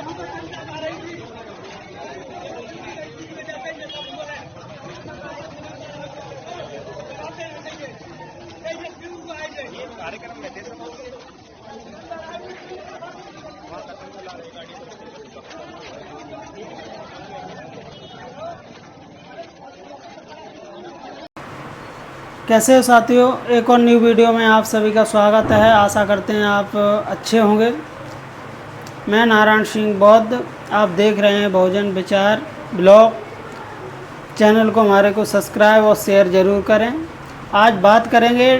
कार्यक्रम में थे कैसे हो साथियों, एक और न्यू वीडियो में आप सभी का स्वागत है। आशा करते हैं आप अच्छे होंगे। मैं नारायण सिंह बौद्ध, आप देख रहे हैं बहुजन विचार ब्लॉग। चैनल को हमारे को सब्सक्राइब और शेयर ज़रूर करें। आज बात करेंगे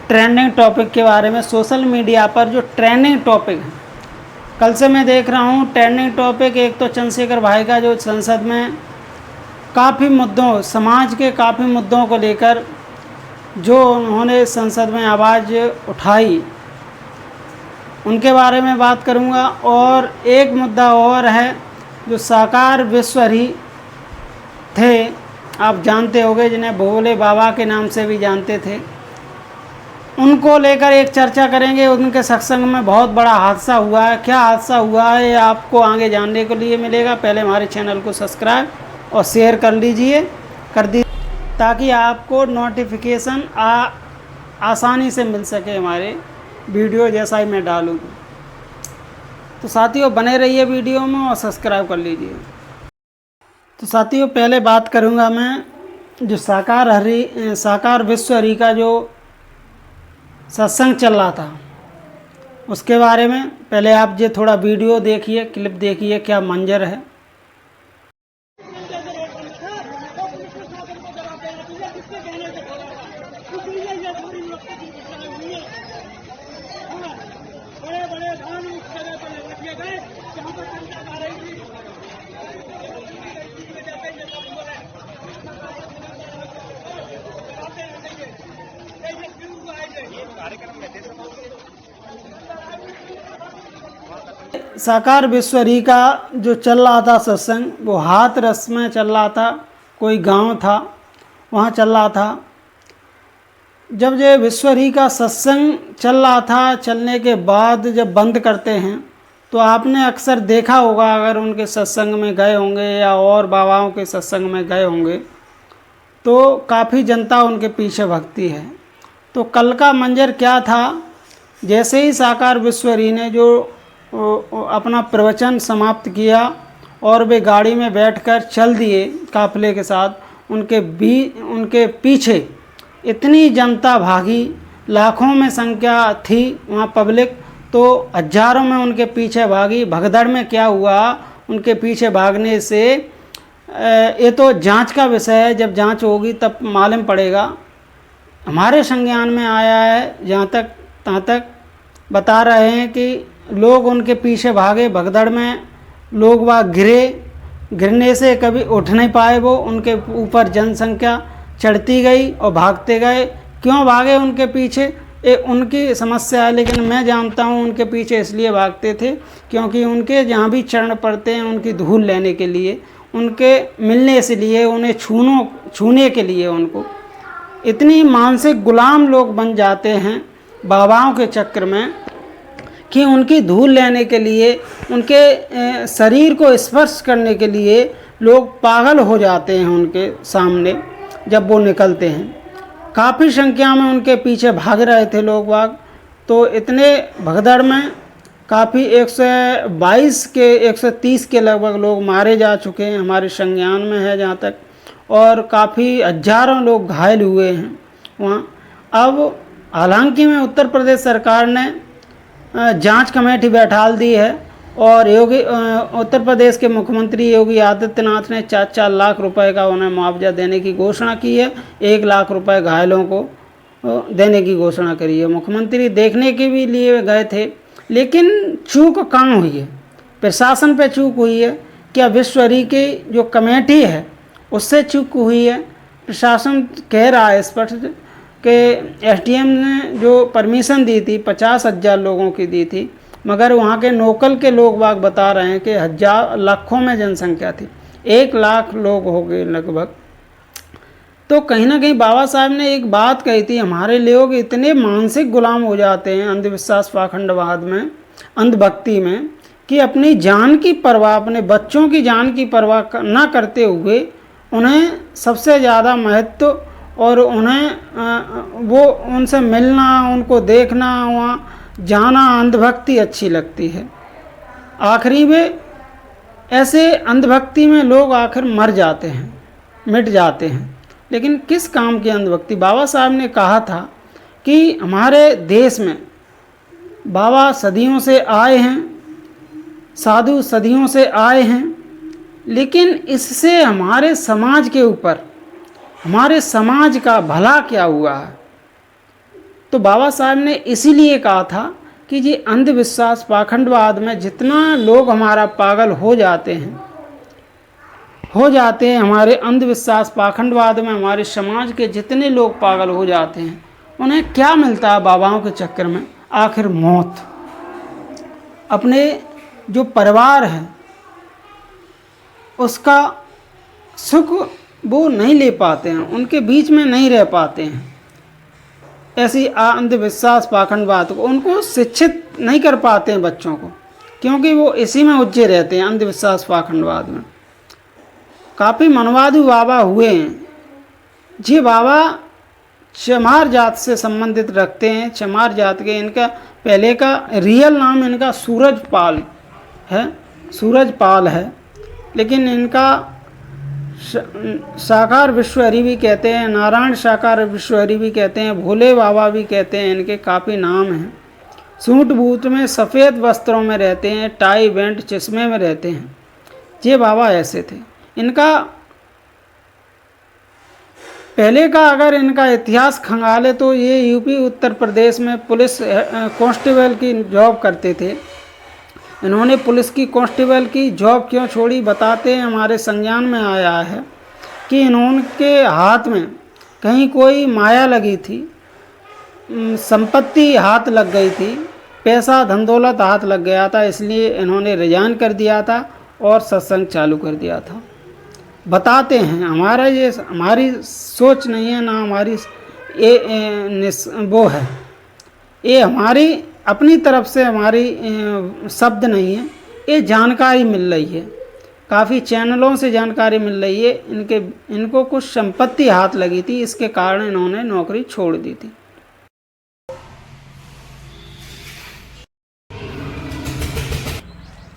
ट्रेंडिंग टॉपिक के बारे में। सोशल मीडिया पर जो ट्रेंडिंग टॉपिक है, कल से मैं देख रहा हूँ ट्रेंडिंग टॉपिक। एक तो चंद्रशेखर भाई का जो संसद में काफ़ी मुद्दों, समाज के काफ़ी मुद्दों को लेकर जो उन्होंने संसद में आवाज़ उठाई, उनके बारे में बात करूंगा। और एक मुद्दा और है जो साकार विश्वहरि थे, आप जानते होंगे, जिन्हें भोले बाबा के नाम से भी जानते थे, उनको लेकर एक चर्चा करेंगे। उनके सत्संग में बहुत बड़ा हादसा हुआ है। क्या हादसा हुआ है ये आपको आगे जानने के लिए मिलेगा। पहले हमारे चैनल को सब्सक्राइब और शेयर कर लीजिए, कर दीजिए, ताकि आपको नोटिफिकेशन आसानी से मिल सके हमारे वीडियो जैसा ही मैं डालूँ। तो साथियों बने रहिए वीडियो में और सब्सक्राइब कर लीजिए। तो साथियों पहले बात करूँगा मैं जो साकार विश्वहरि का जो सत्संग चल रहा था उसके बारे में। पहले आप ये थोड़ा वीडियो देखिए, क्लिप देखिए, क्या मंजर है। साकार विश्वहरि का जो चल रहा था सत्संग, वो हाथरस में चल रहा था। कोई गांव था, वहाँ चल रहा था। जब ये विश्वहरि का सत्संग चल रहा था, चलने के बाद जब बंद करते हैं तो आपने अक्सर देखा होगा, अगर उनके सत्संग में गए होंगे या और बाबाओं के सत्संग में गए होंगे, तो काफ़ी जनता उनके पीछे भगती है। तो कल का मंजर क्या था, जैसे ही साकार विश्वहरि ने जो अपना प्रवचन समाप्त किया और वे गाड़ी में बैठकर चल दिए काफिले के साथ, उनके पीछे इतनी जनता भागी, लाखों में संख्या थी वहाँ पब्लिक, तो हजारों में उनके पीछे भागी। भगदड़ में क्या हुआ, उनके पीछे भागने से ये तो जांच का विषय है, जब जांच होगी तब मालूम पड़ेगा। हमारे संज्ञान में आया है, जहाँ तक तहाँ तक बता रहे हैं कि लोग उनके पीछे भागे। भगदड़ में लोग वहाँ गिरने से कभी उठ नहीं पाए। वो उनके ऊपर जनसंख्या चढ़ती गई और भागते गए। क्यों भागे उनके पीछे, ये उनकी समस्या है, लेकिन मैं जानता हूँ उनके पीछे इसलिए भागते थे क्योंकि उनके जहाँ भी चरण पड़ते हैं उनकी धूल लेने के लिए, उनके मिलने से लिए, उन्हें छूने के लिए, उनको इतनी मानसिक गुलाम लोग बन जाते हैं बाबाओं के चक्कर में कि उनकी धूल लेने के लिए, उनके शरीर को स्पर्श करने के लिए लोग पागल हो जाते हैं उनके सामने जब वो निकलते हैं। काफ़ी संख्या में उनके पीछे भाग रहे थे लोग बाग। तो इतने भगदड़ में काफ़ी 122 के 130 के लगभग लोग मारे जा चुके हैं, हमारे संज्ञान में है जहाँ तक, और काफ़ी हजारों लोग घायल हुए हैं वहाँ। अब हालांकि में उत्तर प्रदेश सरकार ने जांच कमेटी बैठाल दी है और उत्तर प्रदेश के मुख्यमंत्री योगी आदित्यनाथ ने 4-4 लाख रुपए का उन्हें मुआवजा देने की घोषणा की है। 1 लाख रुपए घायलों को देने की घोषणा करी है। मुख्यमंत्री देखने के भी लिए गए थे, लेकिन चूक कहाँ हुई है, प्रशासन पे चूक हुई है। क्या विश्वहरि की जो कमेटी है उससे चूक हुई है? प्रशासन कह रहा है स्पष्ट कि एसडीएम ने जो परमिशन दी थी 50,000 लोगों की दी थी, मगर वहाँ के लोकल के लोग बाग बता रहे हैं कि लाखों में जनसंख्या थी, 1 लाख लोग हो गए लगभग। तो कहीं ना कहीं बाबा साहब ने एक बात कही थी, हमारे लोग इतने मानसिक गुलाम हो जाते हैं अंधविश्वास पाखंडवाद में, अंधभक्ति में, कि अपनी जान की परवाह, अपने बच्चों की जान की परवाह ना करते हुए उन्हें सबसे ज़्यादा महत्व और उन्हें वो उनसे मिलना, उनको देखना, वहाँ जाना अंधभक्ति अच्छी लगती है। आखिरी में ऐसे अंधभक्ति में लोग आखिर मर जाते हैं, मिट जाते हैं। लेकिन किस काम की अंधभक्ति? बाबा साहब ने कहा था कि हमारे देश में बाबा सदियों से आए हैं, साधु सदियों से आए हैं, लेकिन इससे हमारे समाज के ऊपर, हमारे समाज का भला क्या हुआ है? तो बाबा साहब ने इसीलिए कहा था कि ये अंधविश्वास पाखंडवाद में जितना लोग हमारा पागल हो जाते हैं, हमारे अंधविश्वास पाखंडवाद में हमारे समाज के जितने लोग पागल हो जाते हैं, उन्हें क्या मिलता है बाबाओं के चक्कर में? आखिर मौत। अपने जो परिवार है उसका सुख वो नहीं ले पाते हैं, उनके बीच में नहीं रह पाते हैं। ऐसी अंधविश्वास पाखंडवाद को, उनको शिक्षित नहीं कर पाते हैं बच्चों को, क्योंकि वो इसी में उलझे रहते हैं, अंधविश्वास पाखंडवाद में। काफ़ी मनवादु बाबा हुए हैं। ये बाबा चमार जात से संबंधित रखते हैं, चमार जात के। इनका पहले का रियल नाम इनका सूरजपाल है, लेकिन इनका साकार विश्वहरि भी कहते हैं, नारायण साकार विश्वहरि भी कहते हैं, भोले बाबा भी कहते हैं। इनके काफ़ी नाम हैं। सूट बूट में सफ़ेद वस्त्रों में रहते हैं, टाई बेल्ट चश्मे में रहते हैं। ये बाबा ऐसे थे। इनका पहले का अगर इनका इतिहास खंगाले तो ये यूपी उत्तर प्रदेश में पुलिस कांस्टेबल की जॉब करते थे। इन्होंने पुलिस की कांस्टेबल की जॉब क्यों छोड़ी बताते हैं, हमारे संज्ञान में आया है कि इन्होंने हाथ में कहीं कोई माया लगी थी, संपत्ति हाथ लग गई थी, पैसा धन दौलत हाथ लग गया था, इसलिए इन्होंने रिजाइन कर दिया था और सत्संग चालू कर दिया था। बताते हैं, हमारा ये हमारी सोच नहीं है ना, हमारी वो है, ये हमारी अपनी तरफ से हमारी शब्द नहीं है, ये जानकारी मिल रही है। काफ़ी चैनलों से जानकारी मिल रही है। इनको कुछ संपत्ति हाथ लगी थी, इसके कारण इन्होंने नौकरी छोड़ दी थी।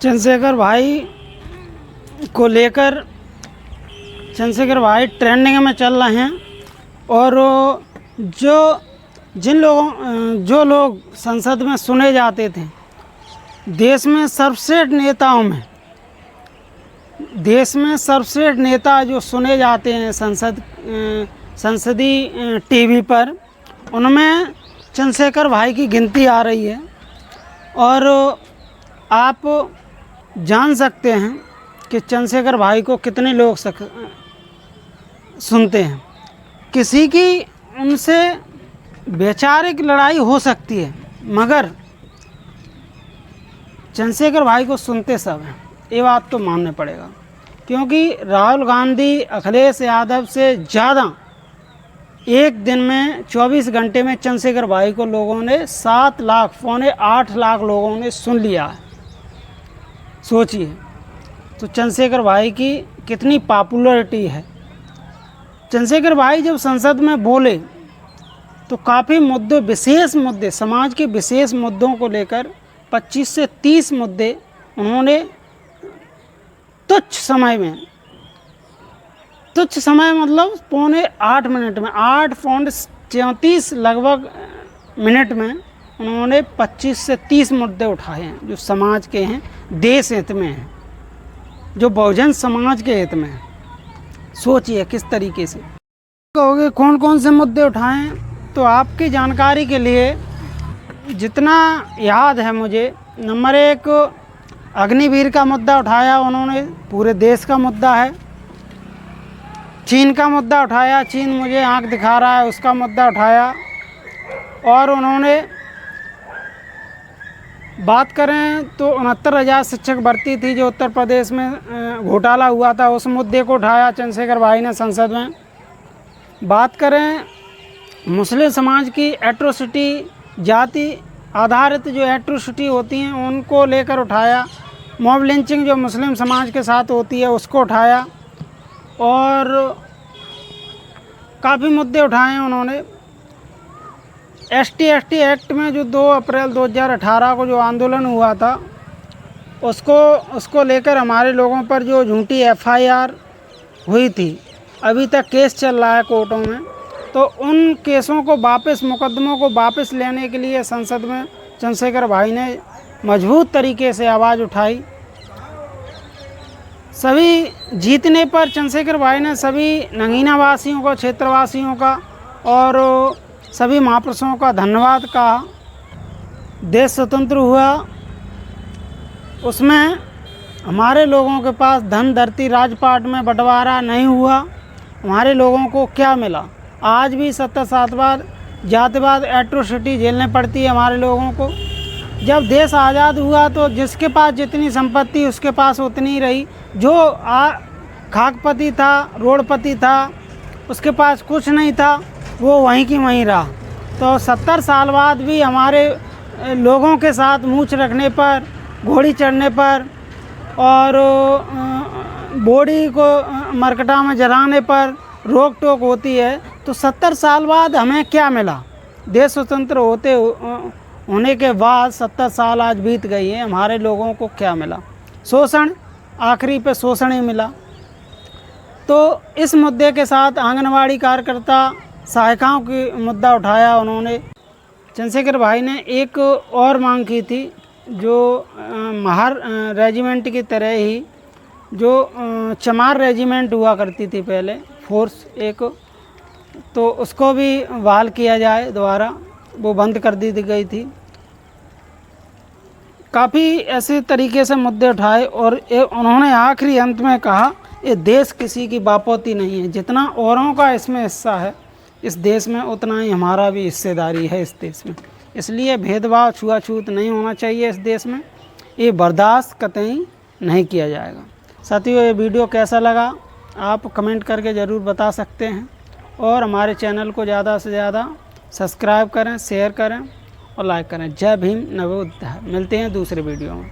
चंद्रशेखर भाई को लेकर चंद्रशेखर भाई ट्रेंडिंग में चल रहे हैं, और जो लोग संसद में सुने जाते थे, देश में सर्वश्रेष्ठ नेता जो सुने जाते हैं संसदीय टीवी पर, उनमें चंद्रशेखर भाई की गिनती आ रही है। और आप जान सकते हैं कि चंद्रशेखर भाई को कितने लोग सुनते हैं। किसी की उनसे वैचारिक लड़ाई हो सकती है, मगर चंद्रशेखर भाई को सुनते सब हैं, ये बात तो मानना पड़ेगा। क्योंकि राहुल गांधी, अखिलेश यादव से ज़्यादा एक दिन में 24 घंटे में चंद्रशेखर भाई को लोगों ने 7 लाख, 7.25 लाख लोगों ने सुन लिया है। सोचिए तो चंद्रशेखर भाई की कितनी पॉपुलैरिटी है। चंद्रशेखर भाई जब संसद में बोले तो काफ़ी विशेष मुद्दे, समाज के विशेष मुद्दों को लेकर 25 से 30 मुद्दे उन्होंने तुच्छ समय मतलब 7.25 मिनट में, 8.34 लगभग मिनट में उन्होंने 25 से 30 मुद्दे उठाए हैं, जो समाज के हैं, देश हित में हैं, जो बहुजन समाज के हित में है। सोचिए किस तरीके से कहोगे कौन कौन से मुद्दे उठाएं। तो आपकी जानकारी के लिए जितना याद है मुझे, नंबर 1 अग्निवीर का मुद्दा उठाया उन्होंने, पूरे देश का मुद्दा है। चीन का मुद्दा उठाया, चीन मुझे आंख दिखा रहा है, उसका मुद्दा उठाया। और उन्होंने बात करें तो 69,000 शिक्षक भर्ती थी जो उत्तर प्रदेश में घोटाला हुआ था, उस मुद्दे को उठाया चंद्रशेखर भाई ने संसद में। बात करें मुस्लिम समाज की एट्रोसिटी, जाति आधारित जो एट्रोसिटी होती हैं, उनको लेकर उठाया। मॉब लिंचिंग जो मुस्लिम समाज के साथ होती है उसको उठाया और काफ़ी मुद्दे उठाए उन्होंने। ST एक्ट में जो 2 अप्रैल 2018 को जो आंदोलन हुआ था उसको लेकर हमारे लोगों पर जो झूठी FIR हुई थी, अभी तक केस चल रहा है कोर्टों में। तो उन केसों को वापस, मुकदमों को वापस लेने के लिए संसद में चंद्रशेखर भाई ने मजबूत तरीके से आवाज़ उठाई। सभी जीतने पर चंद्रशेखर भाई ने सभी नगीना वासियों को, क्षेत्रवासियों का और सभी महापुरुषों का धन्यवाद कहा। देश स्वतंत्र हुआ, उसमें हमारे लोगों के पास धन धरती राजपाट में बंटवारा नहीं हुआ। हमारे लोगों को क्या मिला? आज भी 70 साल बाद जातिवाद एट्रोसिटी झेलने पड़ती है हमारे लोगों को। जब देश आज़ाद हुआ तो जिसके पास जितनी संपत्ति उसके पास उतनी ही रही। जो खाकपति था, रोडपति था, उसके पास कुछ नहीं था, वो वहीं की वहीं रहा। तो 70 साल बाद भी हमारे लोगों के साथ मूंछ रखने पर, घोड़ी चढ़ने पर और बॉडी को मरकटा में जलाने पर रोक टोक होती है। तो 70 साल बाद हमें क्या मिला? देश स्वतंत्र होने के बाद 70 साल आज बीत गई है, हमारे लोगों को क्या मिला? शोषण, आखिरी पे शोषण ही मिला। तो इस मुद्दे के साथ आंगनवाड़ी कार्यकर्ता, सहायिकाओं की मुद्दा उठाया उन्होंने। चंद्रशेखर भाई ने एक और मांग की थी, जो महार रेजिमेंट की तरह ही जो चमार रेजिमेंट हुआ करती थी पहले, फोर्स एक, तो उसको भी बहाल किया जाए दोबारा, वो बंद कर दी गई थी। काफ़ी ऐसे तरीके से मुद्दे उठाए और उन्होंने आखिरी अंत में कहा, ये देश किसी की बापोती नहीं है, जितना औरों का इसमें हिस्सा है इस देश में, उतना ही हमारा भी हिस्सेदारी है इस देश में। इसलिए भेदभाव, छुआछूत नहीं होना चाहिए इस देश में, ये बर्दाश्त कतई नहीं किया जाएगा। साथियों, ये वीडियो कैसा लगा आप कमेंट करके ज़रूर बता सकते हैं और हमारे चैनल को ज़्यादा से ज़्यादा सब्सक्राइब करें, शेयर करें और लाइक करें। जय भीम, नवोदय। मिलते हैं दूसरे वीडियो में।